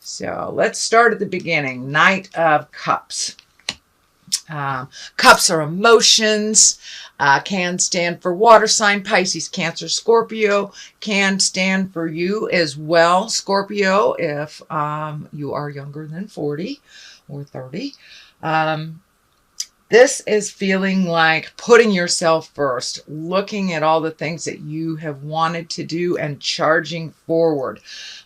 So let's start at the beginning. Knight of Cups. Cups are emotions, can stand for water sign, Pisces, Cancer, Scorpio, can stand for you as well, Scorpio, if you are younger than 40 or 30. This is feeling like putting yourself first, looking at all the things that you have wanted to do and charging forward.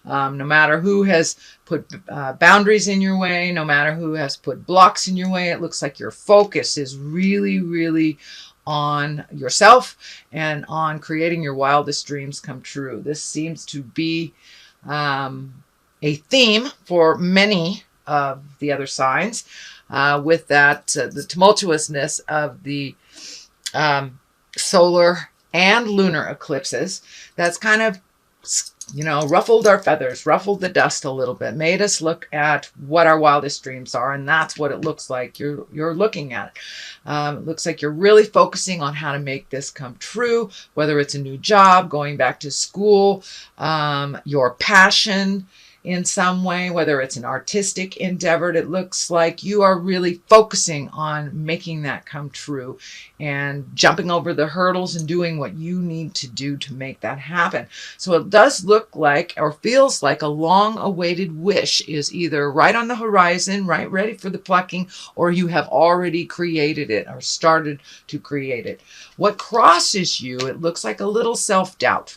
No matter who has put boundaries in your way, no matter who has put blocks in your way, it looks like your focus is really, really on yourself and on creating your wildest dreams come true. This seems to be a theme for many of the other signs. With that, the tumultuousness of the solar and lunar eclipses, that's kind of, ruffled our feathers, ruffled the dust a little bit, made us look at what our wildest dreams are, and that's what it looks like you're looking at. It looks like you're really focusing on how to make this come true, whether it's a new job, going back to school, your passion in some way, whether it's an artistic endeavor. It looks like you are really focusing on making that come true and jumping over the hurdles and doing what you need to do to make that happen. So it does look like, or feels like, a long-awaited wish is either right on the horizon, right, ready for the plucking, or you have already created it or started to create it. What crosses you, it looks like a little self-doubt.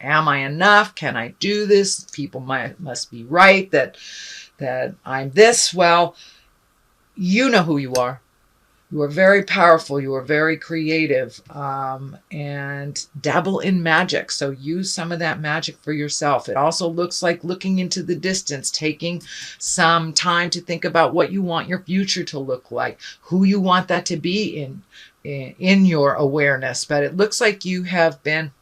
Am I enough? Can I do this? People must be right that I'm this. Well, you know who you are. You are very powerful. You are very creative, and dabble in magic. So use some of that magic for yourself. It also looks like looking into the distance, taking some time to think about what you want your future to look like, who you want that to be in your awareness. But it looks like you have been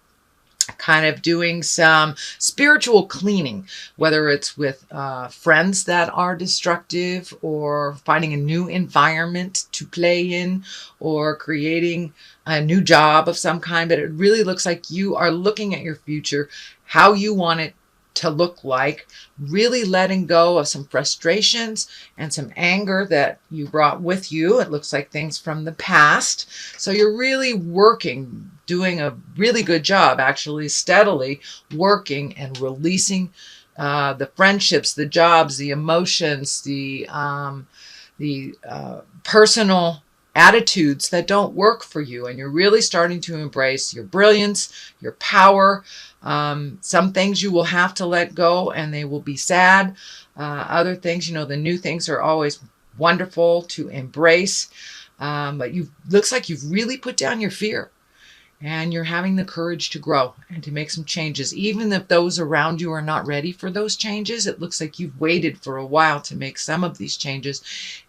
kind of doing some spiritual cleaning, whether it's with friends that are destructive, or finding a new environment to play in, or creating a new job of some kind. But it really looks like you are looking at your future, how you want it to look like, really letting go of some frustrations and some anger that you brought with you. It looks like things from the past. So you're really working, doing a really good job, actually steadily working and releasing the friendships, the jobs, the emotions, the personal attitudes that don't work for you. And you're really starting to embrace your brilliance, your power. Some things you will have to let go and they will be sad. Other things, the new things are always wonderful to embrace. But looks like you've really put down your fear, and you're having the courage to grow and to make some changes. Even if those around you are not ready for those changes, it looks like you've waited for a while to make some of these changes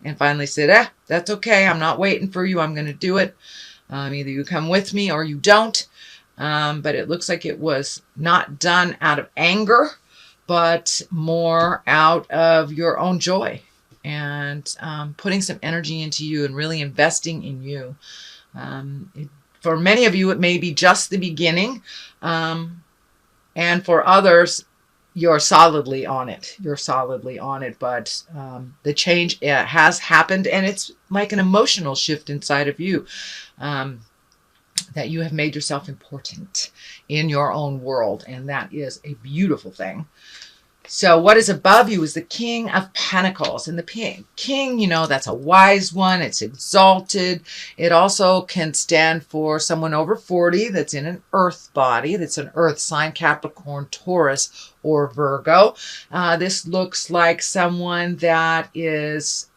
and finally said, that's okay. I'm not waiting for you. I'm going to do it. Either you come with me or you don't. But it looks like it was not done out of anger, but more out of your own joy, and putting some energy into you and really investing in you. For many of you, it may be just the beginning. And for others, you're solidly on it. But the change has happened, and it's like an emotional shift inside of you. That you have made yourself important in your own world, and that is a beautiful thing. So what is above you is the King of Pentacles, and the King, that's a wise one. It's exalted. It also can stand for someone over 40 that's in an earth body, that's an earth sign, Capricorn, Taurus, or Virgo. This looks like someone that is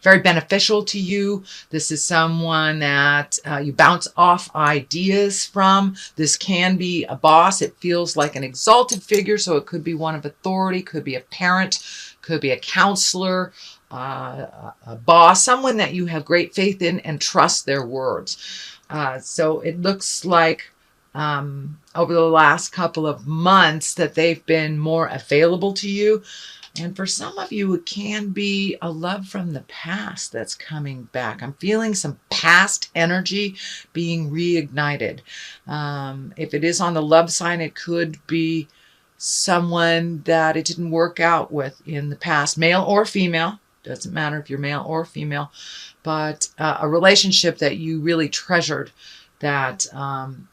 very beneficial to you. This is someone that you bounce off ideas from. This can be a boss. It feels like an exalted figure, so it could be one of authority, could be a parent, could be a counselor, a boss, someone that you have great faith in and trust their words. So it looks like over the last couple of months that they've been more available to you. And for some of you, it can be a love from the past that's coming back. I'm feeling some past energy being reignited. If it is on the love sign, it could be someone that it didn't work out with in the past, male or female. Doesn't matter if you're male or female, but a relationship that you really treasured that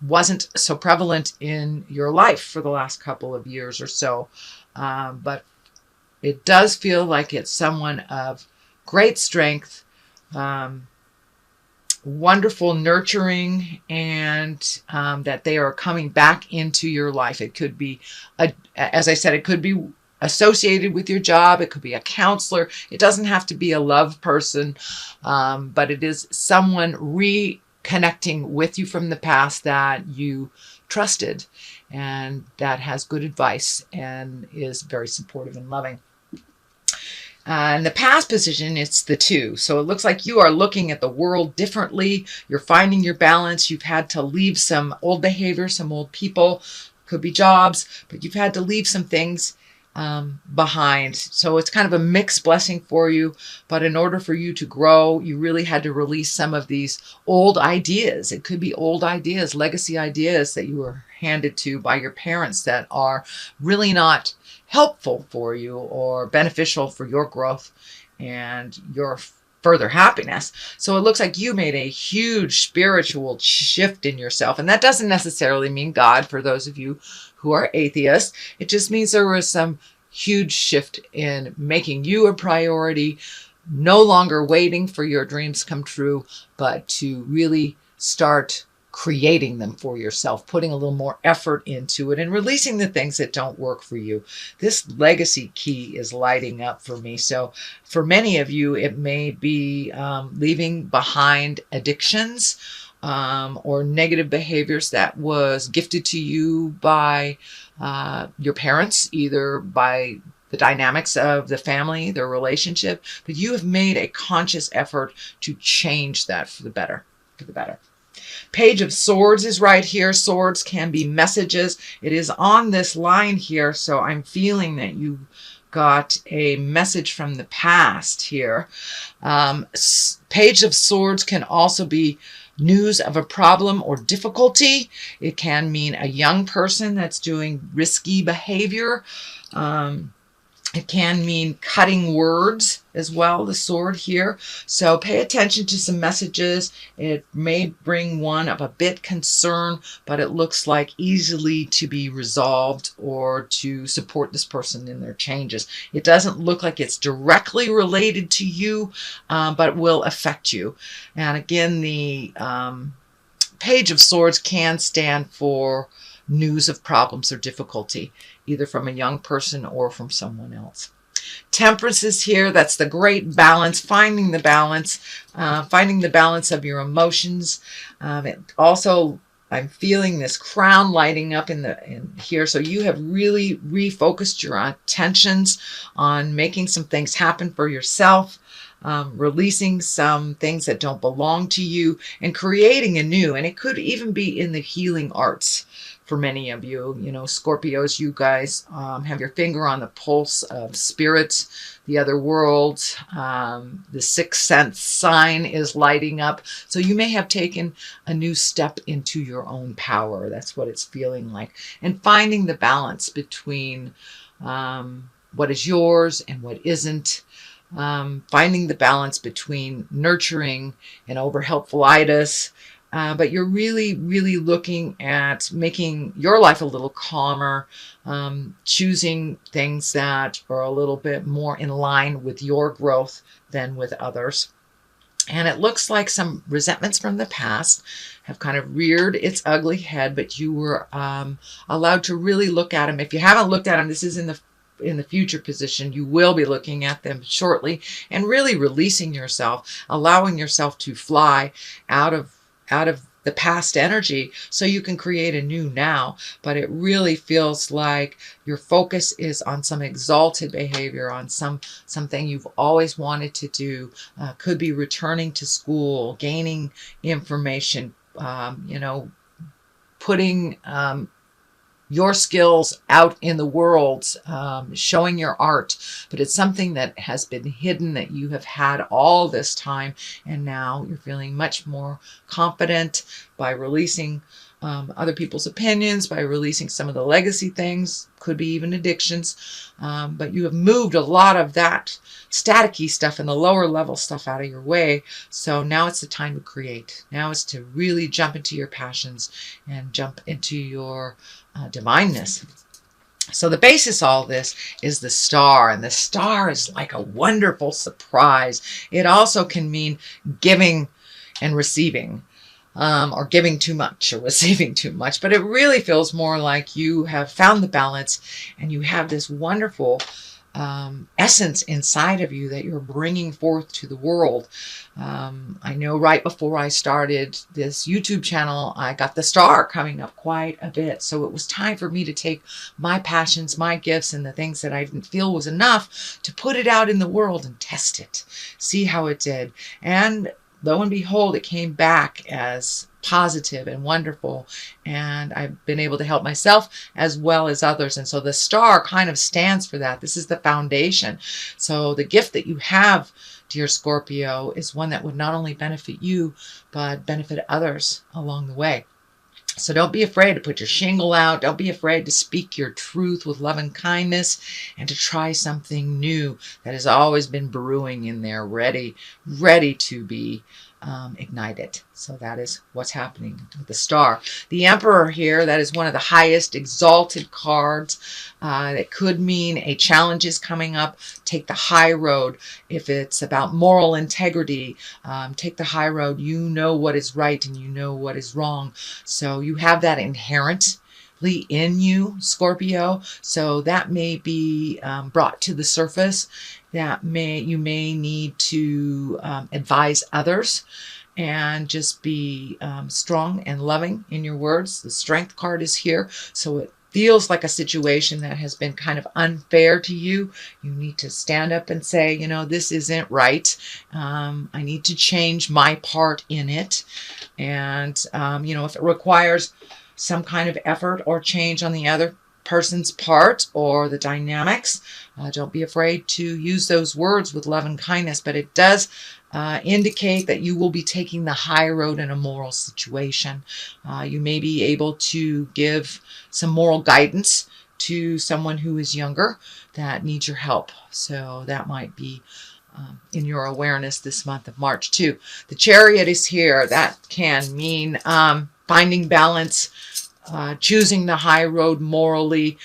wasn't so prevalent in your life for the last couple of years or so. But it does feel like it's someone of great strength, wonderful nurturing, and that they are coming back into your life. It could be, as I said, it could be associated with your job. It could be a counselor. It doesn't have to be a love person, but it is someone reconnecting with you from the past that you trusted and that has good advice and is very supportive and loving. In the past position, it's the 2. So it looks like you are looking at the world differently. You're finding your balance. You've had to leave some old behavior, some old people, could be jobs, but you've had to leave some things behind. So it's kind of a mixed blessing for you. But in order for you to grow, you really had to release some of these old ideas. It could be old ideas, legacy ideas that you were handed to by your parents that are really not helpful for you or beneficial for your growth and your further happiness. So it looks like you made a huge spiritual shift in yourself. And that doesn't necessarily mean God for those of you who are atheists. It just means there was some huge shift in making you a priority, no longer waiting for your dreams come true, but to really start creating them for yourself, putting a little more effort into it and releasing the things that don't work for you. This legacy key is lighting up for me. So for many of you, it may be leaving behind addictions or negative behaviors that was gifted to you by your parents, either by the dynamics of the family, their relationship, but you have made a conscious effort to change that for the better, Page of Swords is right here. Swords can be messages. It is on this line here, so I'm feeling that you got a message from the past here. Page of Swords can also be news of a problem or difficulty. It can mean a young person that's doing risky behavior. It can mean cutting words as well, the sword here. So pay attention to some messages. It may bring one of a bit concern, but it looks like easily to be resolved or to support this person in their changes. It doesn't look like it's directly related to you, but will affect you. And again, the Page of Swords can stand for news of problems or difficulty, either from a young person or from someone else. Temperance is here. That's the great balance, finding the balance of your emotions. It also, I'm feeling this crown lighting up in here. So you have really refocused your attentions on making some things happen for yourself, releasing some things that don't belong to you, and creating a new. And it could even be in the healing arts. For many of you, Scorpios, you guys have your finger on the pulse of spirits, the other world. The sixth sense sign is lighting up. So you may have taken a new step into your own power. That's what it's feeling like. And finding the balance between what is yours and what isn't. Finding the balance between nurturing and over-helpful-itis. But you're really, really looking at making your life a little calmer, choosing things that are a little bit more in line with your growth than with others. And it looks like some resentments from the past have kind of reared its ugly head, but you were allowed to really look at them. If you haven't looked at them, this is in the future position. You will be looking at them shortly and really releasing yourself, allowing yourself to fly out of the past energy so you can create a new now. But it really feels like your focus is on some exalted behavior, on something you've always wanted to do. Could be returning to school, gaining information, putting your skills out in the world, showing your art, but it's something that has been hidden that you have had all this time, and now you're feeling much more confident by releasing other people's opinions, by releasing some of the legacy things, could be even addictions. But you have moved a lot of that staticky stuff and the lower level stuff out of your way. So now it's the time to create. Now it's to really jump into your passions and jump into your divineness. So the basis of all this is the star, and the star is like a wonderful surprise. It also can mean giving and receiving, or giving too much or receiving too much, but it really feels more like you have found the balance and you have this wonderful essence inside of you that you're bringing forth to the world. I know right before I started this YouTube channel, I got the star coming up quite a bit. So it was time for me to take my passions, my gifts, and the things that I didn't feel was enough to put it out in the world and test it, see how it did. And lo and behold, it came back as positive and wonderful, and I've been able to help myself as well as others. And so the star kind of stands for that. This is the foundation. So the gift that you have, dear Scorpio, is one that would not only benefit you, but benefit others along the way. So don't be afraid to put your shingle out. Don't be afraid to speak your truth with love and kindness, and to try something new that has always been brewing in there, ready to be ignited. So that is what's happening with the star. The Emperor here, that is one of the highest exalted cards. That could mean a challenge is coming up. Take the high road. If it's about moral integrity, take the high road. You know what is right and you know what is wrong. So you have that inherently in you, Scorpio. So that may be brought to the surface. That you may need to advise others, and just be strong and loving in your words. The Strength card is here, so it feels like a situation that has been kind of unfair to you. You need to stand up and say, you know, this isn't right. I need to change my part in it. And, you know, if it requires some kind of effort or change on the other person's part or the dynamics, don't be afraid to use those words with love and kindness. But it does indicate that you will be taking the high road in a moral situation. You may be able to give some moral guidance to someone who is younger that needs your help. So that might be in your awareness this month of March too. The Chariot is here. That can mean finding balance, choosing the high road morally,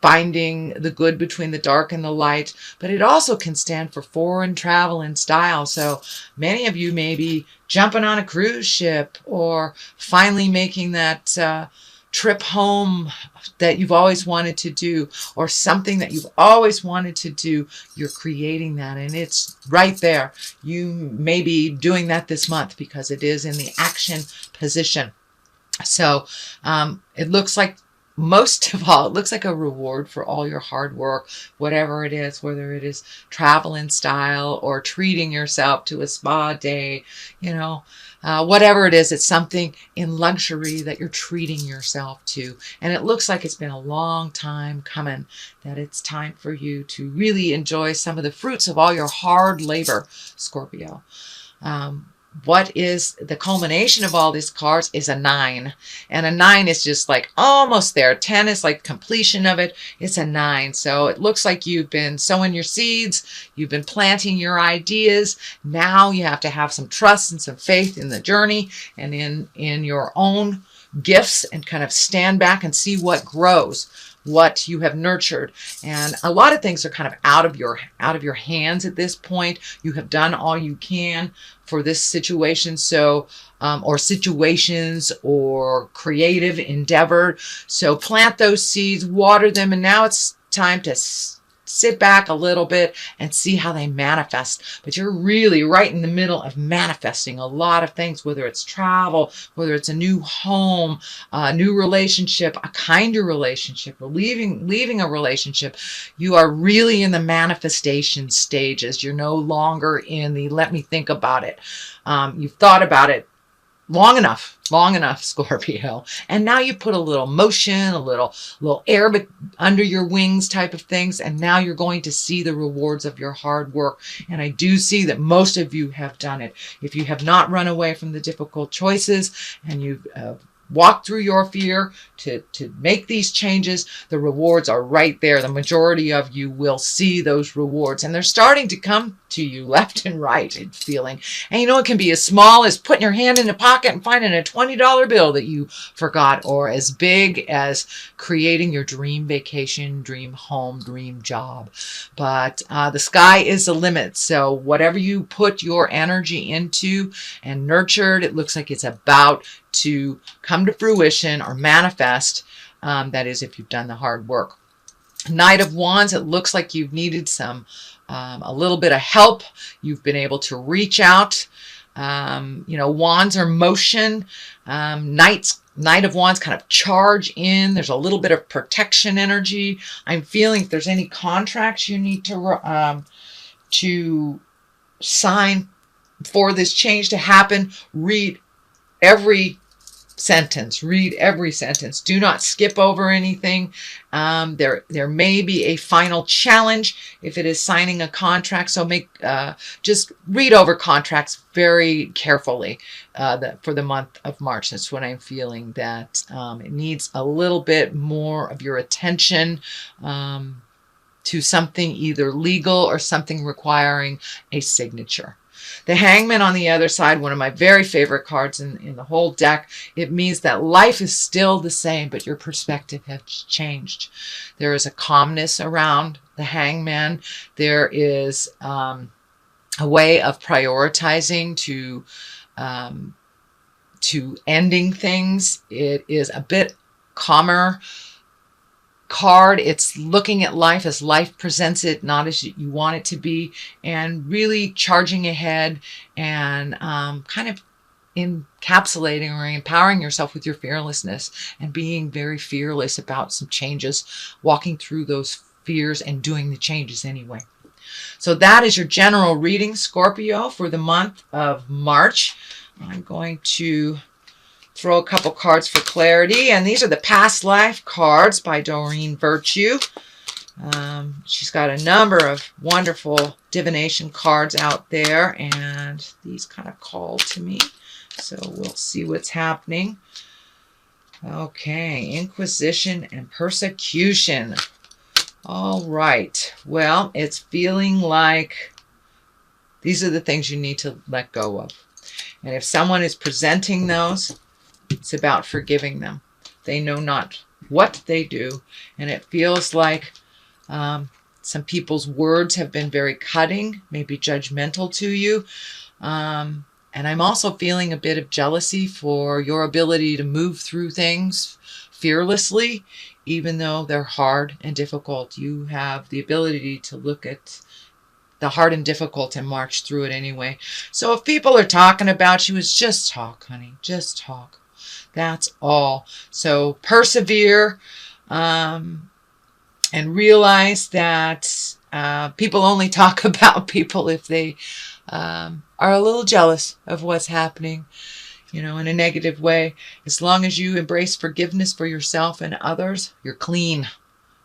finding the good between the dark and the light. But it also can stand for foreign travel and style. So many of you may be jumping on a cruise ship, or finally making that trip home that you've always wanted to do, or something that you've always wanted to do. You're creating that, and it's right there. You may be doing that this month because it is in the action position. So it looks like, most of all, it looks like a reward for all your hard work, whatever it is, whether it is travel in style or treating yourself to a spa day, you know, whatever it is, it's something in luxury that you're treating yourself to. And it looks like it's been a long time coming, that it's time for you to really enjoy some of the fruits of all your hard labor, Scorpio. What is the culmination of all these cards is a 9. And a 9 is just like almost there. 10 is like completion of it. It's a 9. So it looks like you've been sowing your seeds. You've been planting your ideas. Now you have to have some trust and some faith in the journey and in your own gifts, and kind of stand back and see what grows, what you have nurtured. And a lot of things are kind of out of your hands at this point. You have done all you can for this situation, so or situations or creative endeavor. So plant those seeds, water them, and now it's time to sit back a little bit and see how they manifest. But you're really right in the middle of manifesting a lot of things, whether it's travel, whether it's a new home, a new relationship, a kinder relationship, or leaving a relationship. You are really in the manifestation stages. You're no longer in the let me think about it. You've thought about it Long enough, Scorpio. And now you put a little motion, a little air under your wings type of things. And now you're going to see the rewards of your hard work. And I do see that most of you have done it. If you have not run away from the difficult choices and you've walk through your fear to make these changes, the rewards are right there. The majority of you will see those rewards, and they're starting to come to you left and right in feeling. And you know, it can be as small as putting your hand in a pocket and finding a $20 bill that you forgot, or as big as creating your dream vacation, dream home, dream job. But the sky is the limit. So whatever you put your energy into and nurtured, it looks like it's about to come to fruition or manifest. That is, if you've done the hard work. Knight of Wands, it looks like you've needed a little bit of help. You've been able to reach out. Wands are motion. Knight of Wands kind of charge in. There's a little bit of protection energy. I'm feeling if there's any contracts you need to sign for this change to happen, read every sentence. Do not skip over anything. There may be a final challenge if it is signing a contract. So just read over contracts very carefully for the month of March. That's what I'm feeling, that it needs a little bit more of your attention to something either legal or something requiring a signature. The Hangman on the other side, one of my very favorite cards in the whole deck. It means that life is still the same, but your perspective has changed. There is a calmness around the Hangman. There is a way of prioritizing to ending things. It is a bit calmer card. It's looking at life as life presents it, not as you want it to be, and really charging ahead and kind of encapsulating or empowering yourself with your fearlessness and being very fearless about some changes, walking through those fears and doing the changes anyway. So that is your general reading, Scorpio, for the month of March. I'm going to throw a couple cards for clarity. And these are the Past Life cards by Doreen Virtue. She's got a number of wonderful divination cards out there, and these kind of call to me. So we'll see what's happening. Okay, Inquisition and Persecution. All right. Well, it's feeling like these are the things you need to let go of. And if someone is presenting those, it's about forgiving them. They know not what they do. And it feels like some people's words have been very cutting, maybe judgmental to you. And I'm also feeling a bit of jealousy for your ability to move through things fearlessly, even though they're hard and difficult. You have the ability to look at the hard and difficult and march through it anyway. So if people are talking about you, it's just talk, honey. Just talk. That's all. So persevere and realize that people only talk about people if they are a little jealous of what's happening, in a negative way. As long as you embrace forgiveness for yourself and others, you're clean.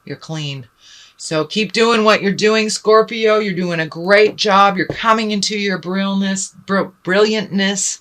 You're clean. So keep doing what you're doing, Scorpio. You're doing a great job. You're coming into your brilliantness.